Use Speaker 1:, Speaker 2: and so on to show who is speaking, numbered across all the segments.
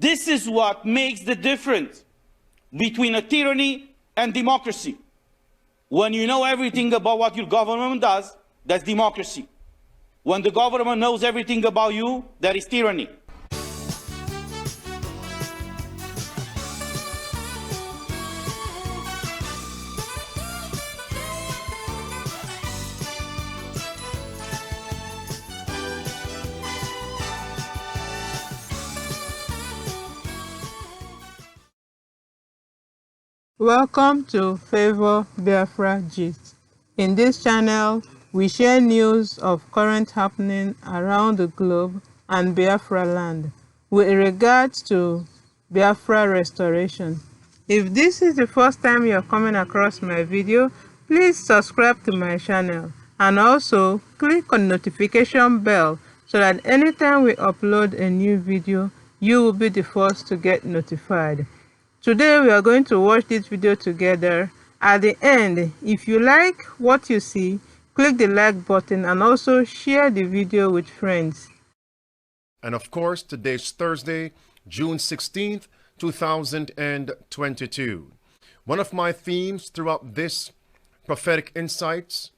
Speaker 1: This is what makes the difference between a tyranny and democracy. When you know everything about what your government does, that's democracy. When the government knows everything about you, that is tyranny.
Speaker 2: Welcome to Favor Biafra Gist. In this channel, we share news of current happening around the globe and Biafra land with regards to Biafra restoration. If this is the first time you're coming across my video, please subscribe to my channel and also click on the notification bell so that anytime we upload a new video, you will be the first to get notified. Today we are going to watch this video together. At the end, if you like what you see, click the like button and also share the video with friends.
Speaker 3: And of course, today's Thursday, June 16th, 2022. One of my themes throughout this prophetic insights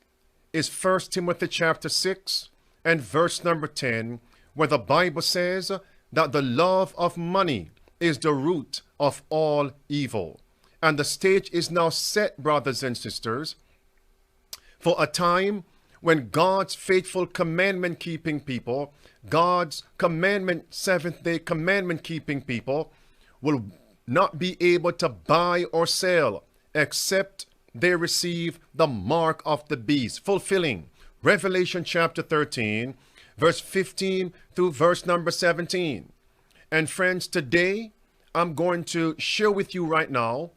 Speaker 3: is 1 Timothy chapter 6 and verse number 10, where the Bible says that the love of money is the root of all evil. And the stage is now set, brothers and sisters, for a time when God's faithful commandment-keeping people, God's seventh-day commandment-keeping people, will not be able to buy or sell except they receive the mark of the beast, fulfilling Revelation chapter 13, verse 15 through verse number 17. And friends, today I'm going to share with you right now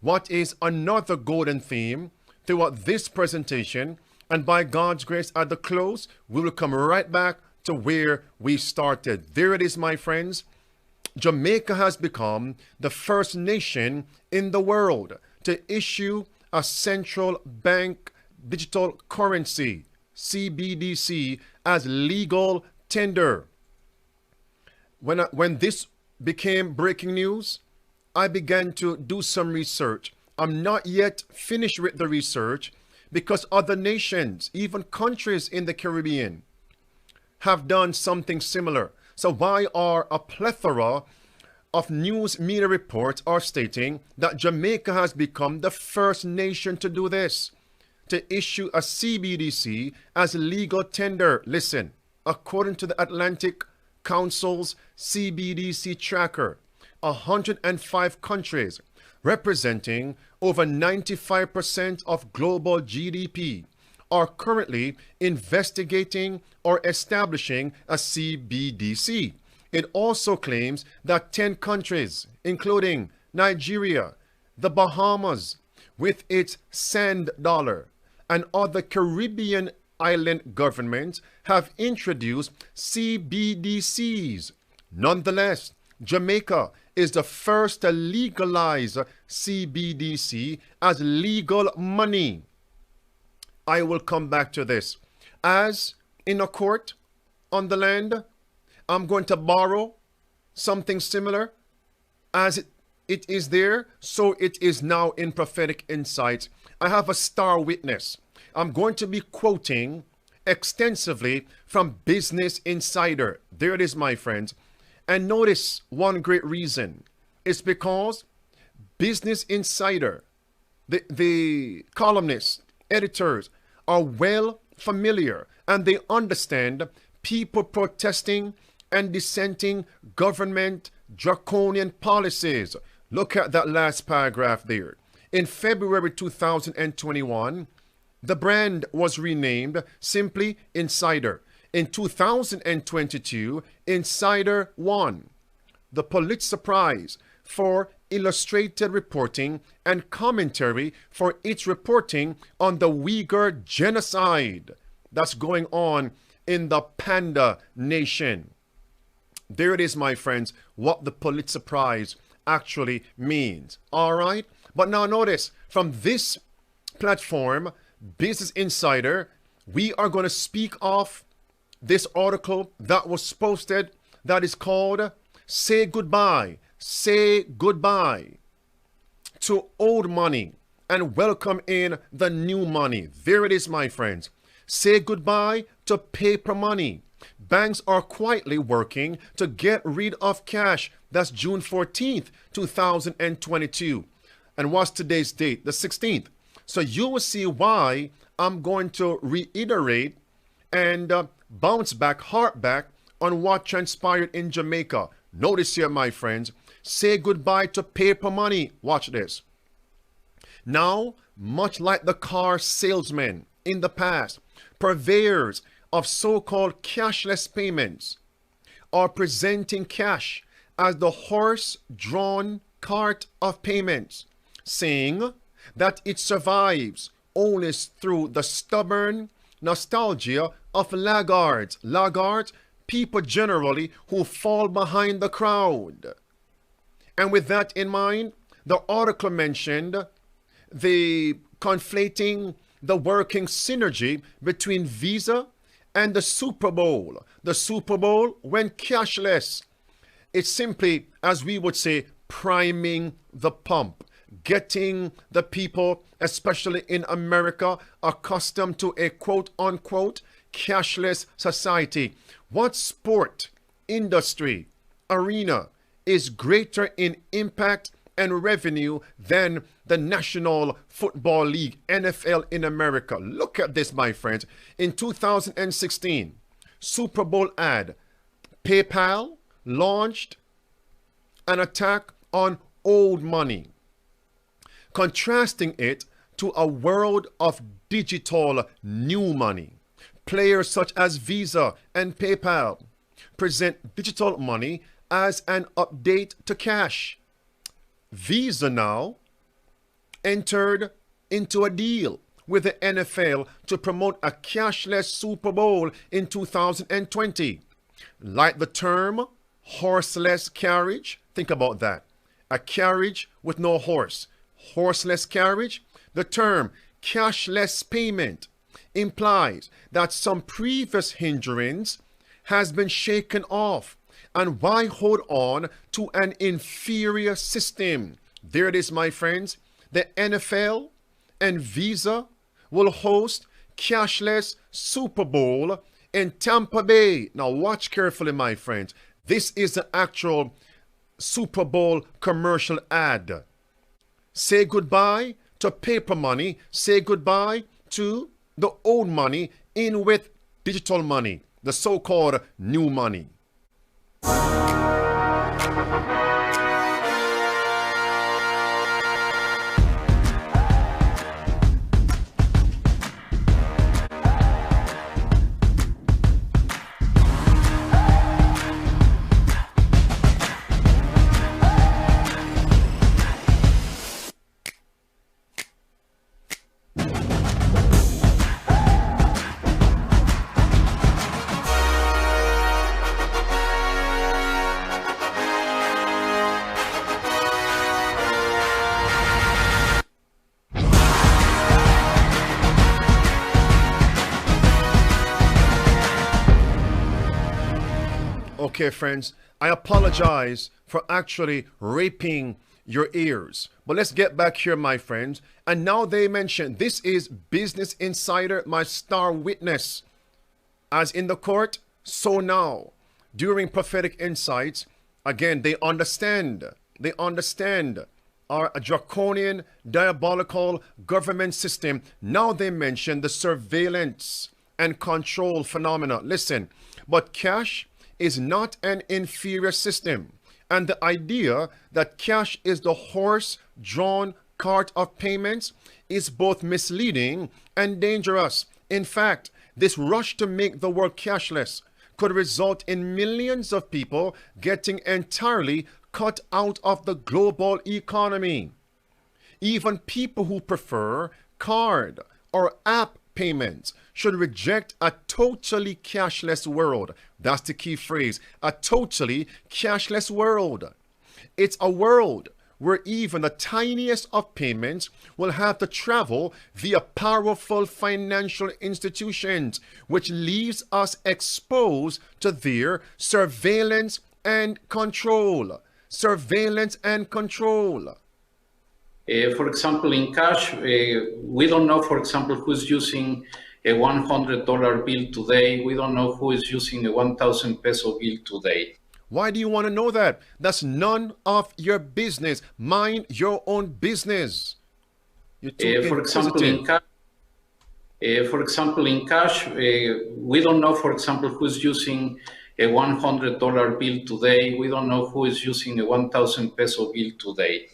Speaker 3: what is another golden theme throughout this presentation. And by God's grace, at the close, we will come right back to where we started. There it is, my friends. Jamaica has become the first nation in the world to issue a central bank digital currency, CBDC, as legal tender. When this became breaking news, I began to do some research. I'm not yet finished with the research because other nations, even countries in the Caribbean, have done something similar. So why are a plethora of news media reports are stating that Jamaica has become the first nation to do this, to issue a CBDC as legal tender? Listen, according to the Atlantic Council's CBDC tracker, 105 countries representing over 95% of global GDP are currently investigating or establishing a CBDC. It also claims that 10 countries, including Nigeria, the Bahamas, with its sand dollar, and other Caribbean island governments have introduced CBDCs. Nonetheless, Jamaica is the first to legalize CBDC as legal money. I will come back to this. As in a court on the land, I'm going to borrow something similar. As it is there, so it is now in prophetic insights. I have a star witness. I'm going to be quoting extensively from Business Insider. There it is, my friends. And notice one great reason. It's because Business Insider, the columnists, editors, are well familiar and they understand people protesting and dissenting government draconian policies. Look at that last paragraph there. In February 2021, the brand was renamed simply Insider. In 2022, Insider won the Pulitzer Prize for illustrated reporting and commentary for its reporting on the Uyghur genocide that's going on in the Panda Nation. There it is, my friends, what the Pulitzer Prize actually means. All right? But now notice, from this platform, Business Insider, we are going to speak of this article that was posted that is called say goodbye to old money and welcome in the new money. There it is, my friends. Say goodbye to paper money. Banks are quietly working to get rid of cash. That's June 14th, 2022. And what's today's date? The 16th. So you will see why I'm going to reiterate and bounce back, harp back on what transpired in Jamaica. Notice here, my friends, say goodbye to paper money. Watch this. Now, much like the car salesmen in the past, purveyors of so-called cashless payments are presenting cash as the horse-drawn cart of payments, saying that it survives only through the stubborn nostalgia of laggards. Laggards, people generally who fall behind the crowd. And with that in mind, the article mentioned the conflating the working synergy between Visa and the Super Bowl. The Super Bowl went cashless. It's simply, as we would say, priming the pump, getting the people, especially in America, accustomed to a quote-unquote cashless society. What sport, industry, arena is greater in impact and revenue than the National Football League, NFL in America? Look at this, my friends. In 2016, Super Bowl ad, PayPal launched an attack on old money, contrasting it to a world of digital new money. Players such as Visa and PayPal present digital money as an update to cash. Visa now entered into a deal with the NFL to promote a cashless Super Bowl in 2020. Like the term horseless carriage, think about that. A carriage with no horse. Horseless carriage. The term cashless payment implies that some previous hindrance has been shaken off. And why hold on to an inferior system? There it is, my friends. The NFL and Visa will host cashless Super Bowl in Tampa Bay. Now watch carefully, my friends. This is the actual Super Bowl commercial ad. Say goodbye to paper money. Say goodbye to the old money, in with digital money, the so-called new money. Okay, friends, I apologize for actually raping your ears. But let's get back here, my friends. And now they mention this is Business Insider, my star witness. As in the court, so now. During prophetic insights, again, they understand our draconian, diabolical government system. Now they mention the surveillance and control phenomena. Listen, but cash is not an inferior system, and the idea that cash is the horse-drawn cart of payments is both misleading and dangerous. In fact, this rush to make the world cashless could result in millions of people getting entirely cut out of the global economy. Even people who prefer card or app payments should reject a totally cashless world. That's the key phrase, a totally cashless world. It's a world where even the tiniest of payments will have to travel via powerful financial institutions, which leaves us exposed to their surveillance and control. Surveillance and control.
Speaker 4: For example, in cash, we don't know, for example, who's using a $100 bill today. We don't know who is using a 1,000 peso bill today.
Speaker 3: Why do you want to know that? That's none of your business. Mind your own business.
Speaker 4: For example, in cash, we don't know, for example, who's using a $100 bill today. We don't know who is using a 1,000 peso bill today.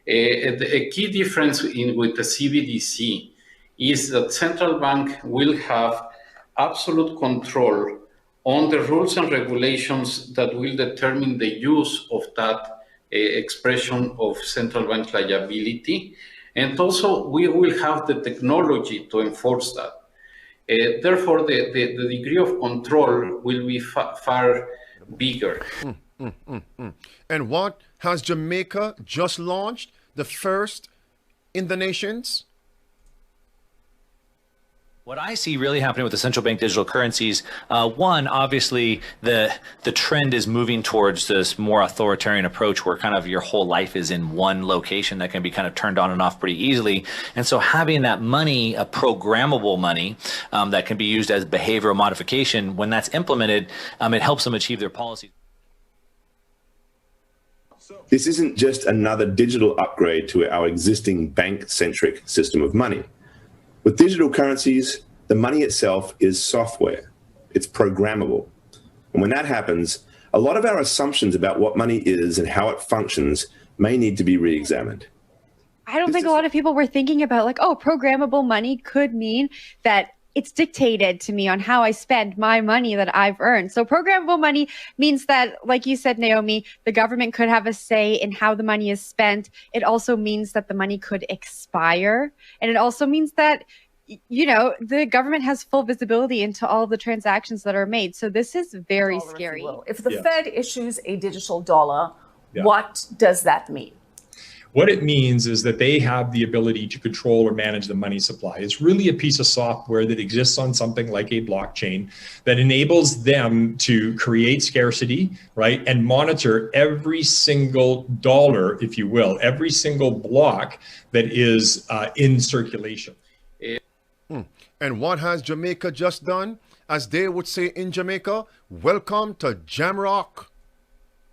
Speaker 4: A key difference with the CBDC is that central bank will have absolute control on the rules and regulations that will determine the use of that expression of central bank liability. And also, we will have the technology to enforce that. Therefore, the degree of control will be far bigger.
Speaker 3: And what has Jamaica just launched? The first in the nations?
Speaker 5: What I see really happening with the central bank digital currencies, one, obviously, the trend is moving towards this more authoritarian approach where kind of your whole life is in one location that can be kind of turned on and off pretty easily. And so having that money, a programmable money that can be used as behavioral modification, when that's implemented, it helps them achieve their policies.
Speaker 6: This isn't just another digital upgrade to our existing bank-centric system of money. With digital currencies, the money itself is software. It's programmable. And when that happens, a lot of our assumptions about what money is and how it functions may need to be re-examined.
Speaker 7: I don't think a lot of people were thinking about like, oh, programmable money could mean that it's dictated to me on how I spend my money that I've earned. So programmable money means that, like you said, Naomi, the government could have a say in how the money is spent. It also means that the money could expire. And it also means that, you know, the government has full visibility into all the transactions that are made. So this is very scary.
Speaker 8: If the Fed issues a digital dollar, what does that mean?
Speaker 9: What it means is that they have the ability to control or manage the money supply. It's really a piece of software that exists on something like a blockchain that enables them to create scarcity, right? And monitor every single dollar, if you will, every single block that is in circulation.
Speaker 3: And what has Jamaica just done? As they would say in Jamaica, welcome to Jamrock.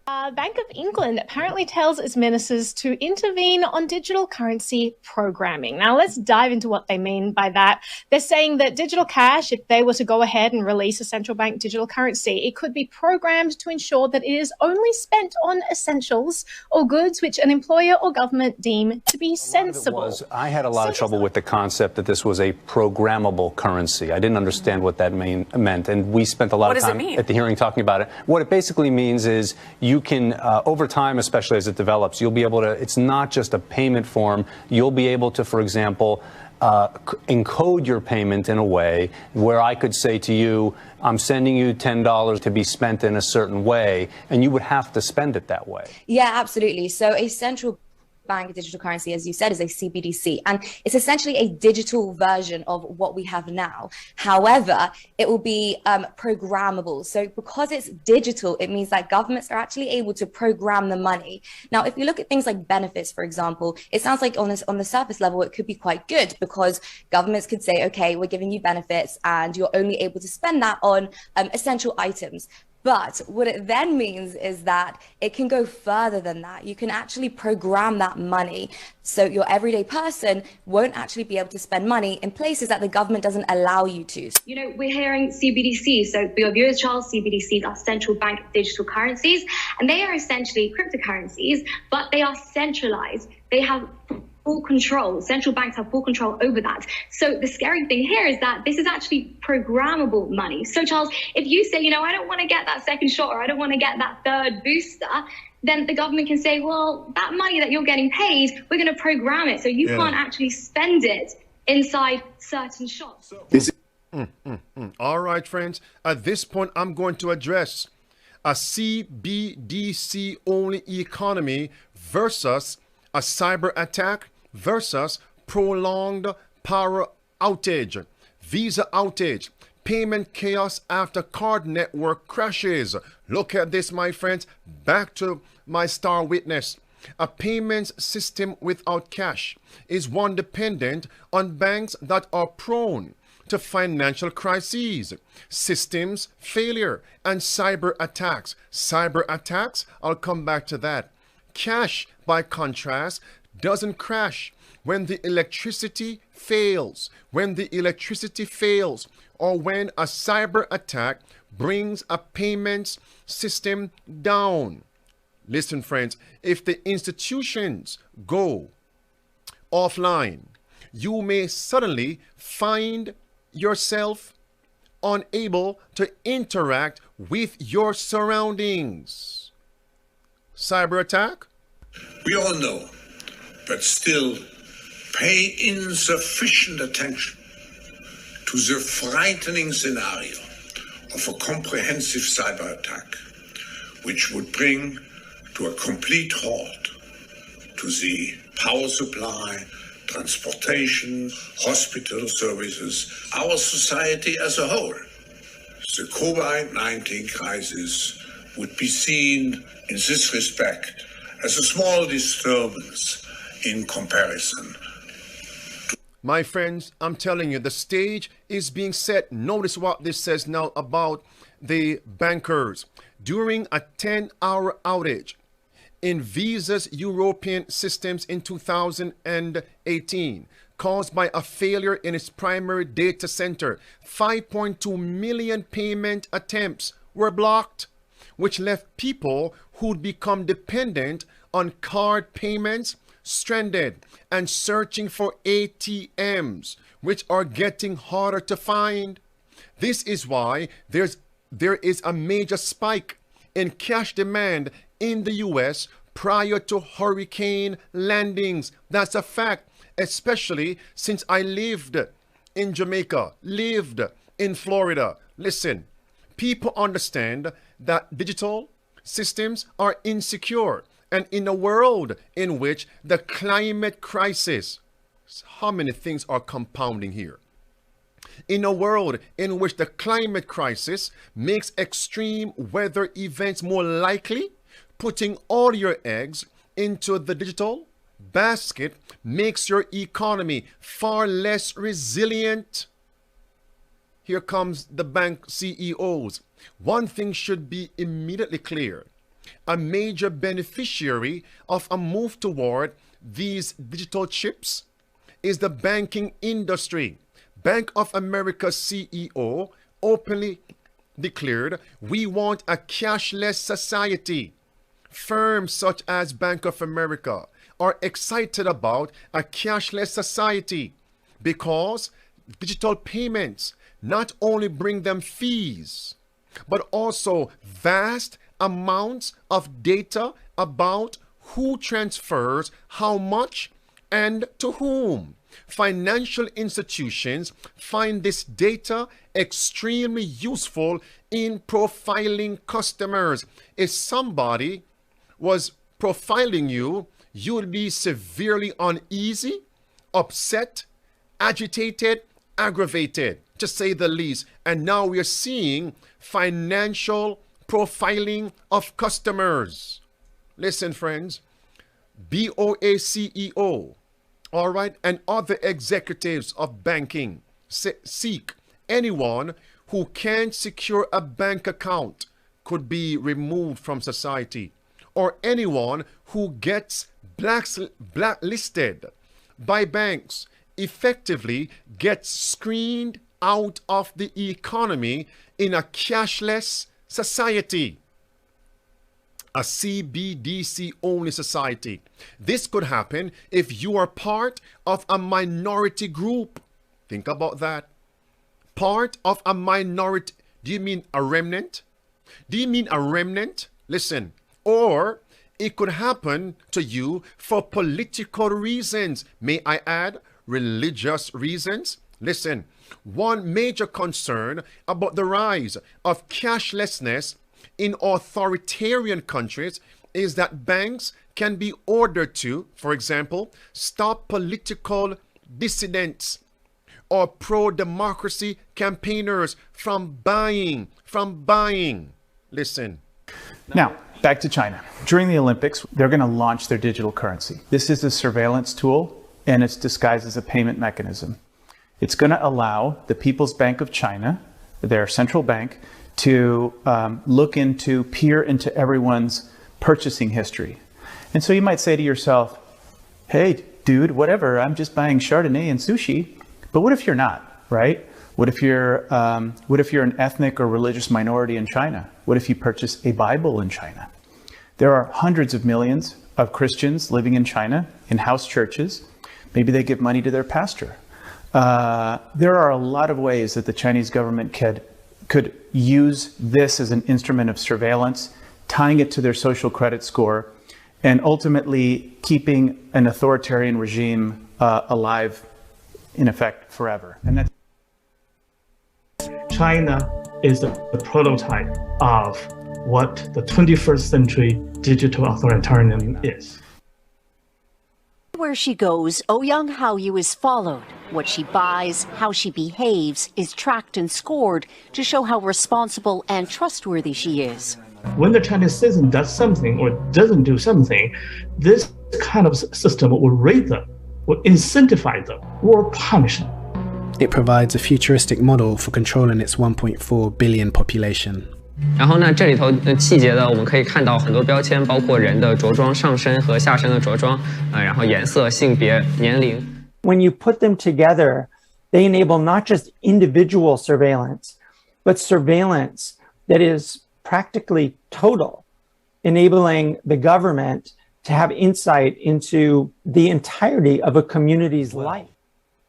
Speaker 10: Bank of England apparently tells its ministers to intervene on digital currency programming. Now, let's dive into what they mean by that. They're saying that digital cash, if they were to go ahead and release a central bank digital currency, it could be programmed to ensure that it is only spent on essentials or goods which an employer or government deem to be sensible.
Speaker 11: I had a lot of trouble with the concept that this was a programmable currency. I didn't understand what that meant, and we spent a lot of time at the hearing talking about it. What it basically means is you can, over time, especially as it develops, you'll be able to, it's not just a payment form, you'll be able to, for example, encode your payment in a way where I could say to you, I'm sending you $10 to be spent in a certain way, and you would have to spend it that way.
Speaker 12: Yeah, absolutely. So a central bank digital currency, as you said, is a CBDC, and it's essentially a digital version of what we have now. However, it will be programmable. So because it's digital, it means that governments are actually able to program the money. Now, if you look at things like benefits, for example, it sounds like on the surface level, it could be quite good because governments could say, okay, we're giving you benefits and you're only able to spend that on essential items. But what it then means is that it can go further than that. You can actually program that money. So your everyday person won't actually be able to spend money in places that the government doesn't allow you to.
Speaker 13: You know, we're hearing CBDC. So for your viewers, Charles, CBDCs are central bank digital currencies, and they are essentially cryptocurrencies, but they are centralized. They have full control. Central banks have full control over that. So the scary thing here is that this is actually programmable money. So Charles, if you say, you know, I don't want to get that second shot or I don't want to get that third booster, then the government can say, well, that money that you're getting paid, we're going to program it so you can't actually spend it inside certain shops.
Speaker 3: All right, friends. At this point, I'm going to address a CBDC only economy versus a cyber attack versus prolonged power outage, visa outage, Payment chaos after card network crashes. Look at this, my friends. Back to my star witness. A payments system without cash is one dependent on banks that are prone to financial crises, systems failure, and cyber attacks. Cyber attacks, I'll come back to that. Cash, by contrast, doesn't crash when the electricity fails. When the electricity fails, or when a cyber attack brings a payments system down. Listen, friends, if the institutions go offline, you may suddenly find yourself unable to interact with your surroundings. Cyber attack?
Speaker 14: We all know, but still pay insufficient attention to the frightening scenario of a comprehensive cyber attack, which would bring to a complete halt to the power supply, transportation, hospital services, our society as a whole. The COVID-19 crisis would be seen in this respect as a small disturbance in comparison.
Speaker 3: My friends, I'm telling you, the stage is being set. Notice what this says now about the bankers. During a 10-hour outage in Visa's European systems in 2018, caused by a failure in its primary data center, 5.2 million payment attempts were blocked, which left people who'd become dependent on card payments stranded and searching for ATMs, which are getting harder to find. This is why there is a major spike in cash demand in the US prior to hurricane landings. That's a fact, especially since I lived in Jamaica, lived in Florida. Listen, people understand that digital systems are insecure, and in a world in which the climate crisis, how many things are compounding here? In a world in which the climate crisis makes extreme weather events more likely, putting all your eggs into the digital basket makes your economy far less resilient. Here comes the bank CEOs. One thing should be immediately clear. A major beneficiary of a move toward these digital chips is the banking industry. Bank of America's CEO openly declared, "We want a cashless society." Firms such as Bank of America are excited about a cashless society because digital payments not only bring them fees, but also vast amounts of data about who transfers how much and to whom. Financial institutions find this data extremely useful in profiling customers. If somebody was profiling you, you would be severely uneasy, upset, agitated, aggravated, to say the least. And now we are seeing financial profiling of customers. Listen, friends, BOA CEO, all right, and other executives of banking seek anyone who can't secure a bank account could be removed from society, or anyone who gets blacklisted by banks effectively gets screened out of the economy in a cashless society, a CBDC only society. This could happen if you are part of a minority group. Think about that. Part of a minority. Do you mean a remnant? Do you mean a remnant? Listen. Or it could happen to you for political reasons. May I add, religious reasons? Listen, one major concern about the rise of cashlessness in authoritarian countries is that banks can be ordered to, for example, stop political dissidents or pro-democracy campaigners from buying. Listen.
Speaker 15: Now, back to China. During the Olympics, they're going to launch their digital currency. This is a surveillance tool, and it's disguised as a payment mechanism. It's going to allow the People's Bank of China, their central bank, to peer into everyone's purchasing history. And so you might say to yourself, hey, dude, whatever, I'm just buying Chardonnay and sushi. But what if you're not, right? What if you're an ethnic or religious minority in China? What if you purchase a Bible in China? There are hundreds of millions of Christians living in China in house churches. Maybe they give money to their pastor. There are a lot of ways that the Chinese government could use this as an instrument of surveillance, tying it to their social credit score, and ultimately keeping an authoritarian regime alive, in effect, forever. And that's
Speaker 16: China is the prototype of what the 21st century digital authoritarianism is.
Speaker 17: Where she goes, Ouyang Haoyu is followed. What she buys, how she behaves, is tracked and scored to show how responsible and trustworthy she is.
Speaker 16: When the Chinese citizen does something or doesn't do something, this kind of system will rate them, will incentivize them, or punish them.
Speaker 18: It provides a futuristic model for controlling its 1.4 billion population.
Speaker 19: 然后呢，这里头细节的我们可以看到很多标签，包括人的着装上身和下身的着装，然后颜色、性别、年龄。
Speaker 20: When you put them together, they enable not just individual surveillance, but surveillance that is practically total, enabling the government to have insight into the entirety of a community's life.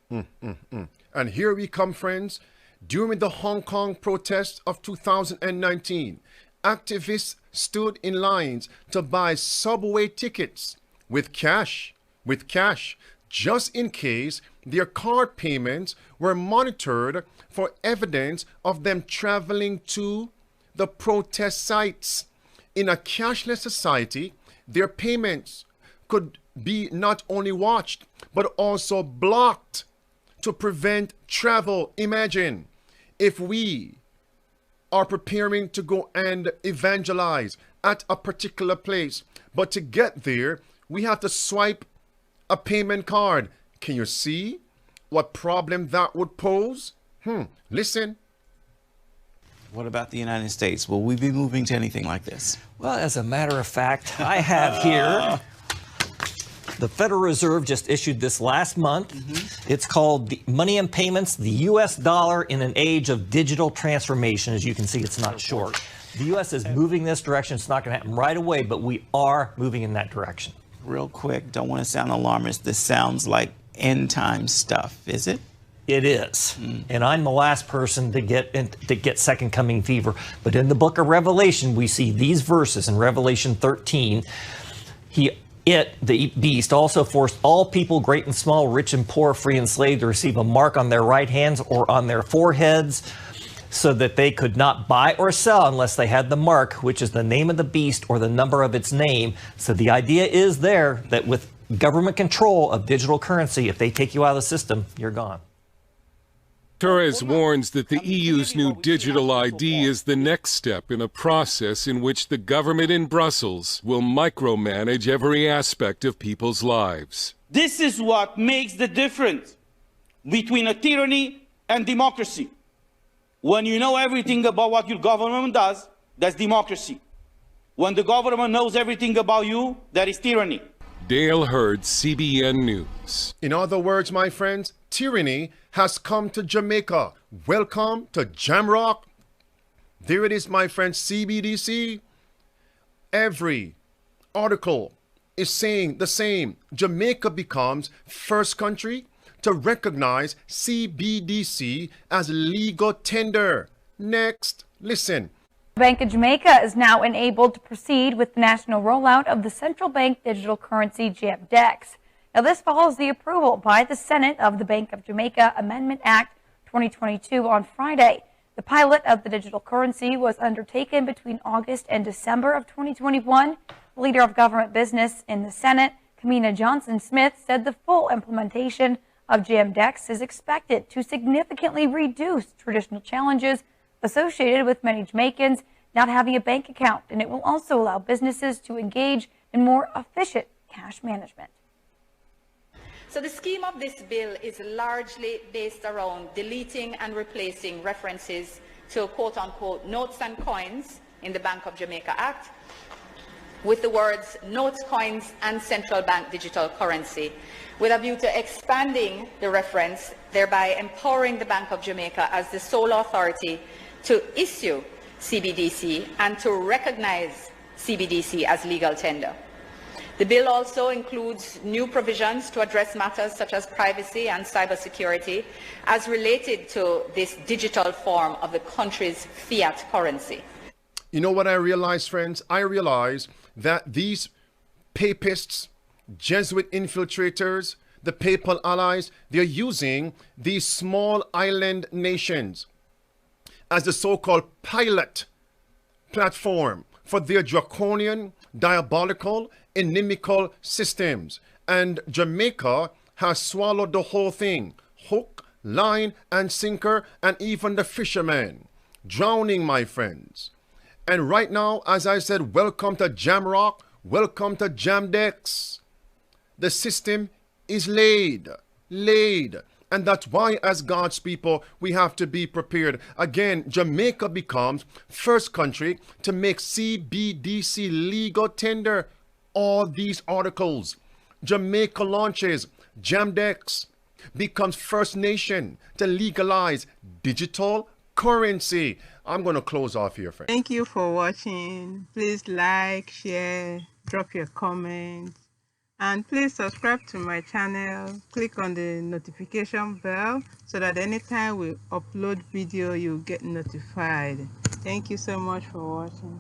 Speaker 3: And here we come, friends. During the Hong Kong protests of 2019, activists stood in lines to buy subway tickets with cash, just in case their card payments were monitored for evidence of them traveling to the protest sites. In a cashless society, their payments could be not only watched, but also blocked to prevent travel. Imagine if we are preparing to go and evangelize at a particular place, but to get there, we have to swipe a payment card. Can you see what problem that would pose? Listen.
Speaker 21: What about the United States? Will we be moving to anything like this?
Speaker 22: Well, as a matter of fact, I have here the Federal Reserve just issued this last month. It's called the Money and Payments, the U.S. dollar in an age of digital transformation. As you can see, it's not short. The U.S. is moving this direction. It's not going to happen right away, but we are moving in that direction.
Speaker 21: Real quick, don't want to sound alarmist. This sounds like end time stuff, is it?
Speaker 22: It is. And I'm the last person to get second coming fever. But in the book of Revelation, we see these verses in Revelation 13. The beast, also forced all people, great and small, rich and poor, free and slave, to receive a mark on their right hands or on their foreheads, so that they could not buy or sell unless they had the mark, which is the name of the beast or the number of its name. So the idea is there that with government control of digital currency, if they take you out of the system, you're gone.
Speaker 23: Torres warns that the EU's new digital ID is the next step in a process in which the government in Brussels will micromanage every aspect of people's lives.
Speaker 1: This is what makes the difference between a tyranny and democracy. When you know everything about what your government does, that's democracy. When the government knows everything about you, that is tyranny.
Speaker 23: Dale Hurd, CBN News.
Speaker 3: In other words, my friends, tyranny has come to Jamaica. Welcome to Jamrock. There it is, my friends, CBDC. Every article is saying the same. Jamaica becomes first country to recognize CBDC as legal tender. Next, listen.
Speaker 24: Bank of Jamaica is now enabled to proceed with the national rollout of the central bank digital currency JAMDEX. Now, this follows the approval by the Senate of the Bank of Jamaica Amendment Act 2022 on Friday. The pilot of the digital currency was undertaken between August and December of 2021. The leader of government business in the Senate, Kamina Johnson-Smith, said the full implementation of GMDEX is expected to significantly reduce traditional challenges associated with many Jamaicans not having a bank account, and it will also allow businesses to engage in more efficient cash management.
Speaker 2: So the scheme of this bill is largely based around deleting and replacing references to quote-unquote notes and coins in the Bank of Jamaica Act with the words notes, coins and central bank digital currency, with a view to expanding the reference, thereby empowering the Bank of Jamaica as the sole authority to issue CBDC and to recognize CBDC as legal tender. The bill also includes new provisions to address matters such as privacy and cybersecurity as related to this digital form of the country's fiat currency.
Speaker 3: You know what I realize, friends? I realize that these papists, Jesuit infiltrators, the papal allies, they're using these small island nations as the so-called pilot platform for their draconian, diabolical, inimical systems. And Jamaica has swallowed the whole thing. Hook, line, and sinker, and even the fishermen. Drowning, my friends. And right now, as I said, welcome to Jamrock, welcome to Jamdex. The system is laid. And that's why, as God's people, we have to be prepared. Again, Jamaica becomes first country to make CBDC legal tender. All these articles. Jamaica launches Jamdex, becomes first nation to legalize digital currency. I'm going to close off here, friends.
Speaker 4: Thank you for watching. Please like, share, drop your comments. And please subscribe to my channel. Click on the notification bell so that anytime we upload video, you get notified. Thank you so much for watching.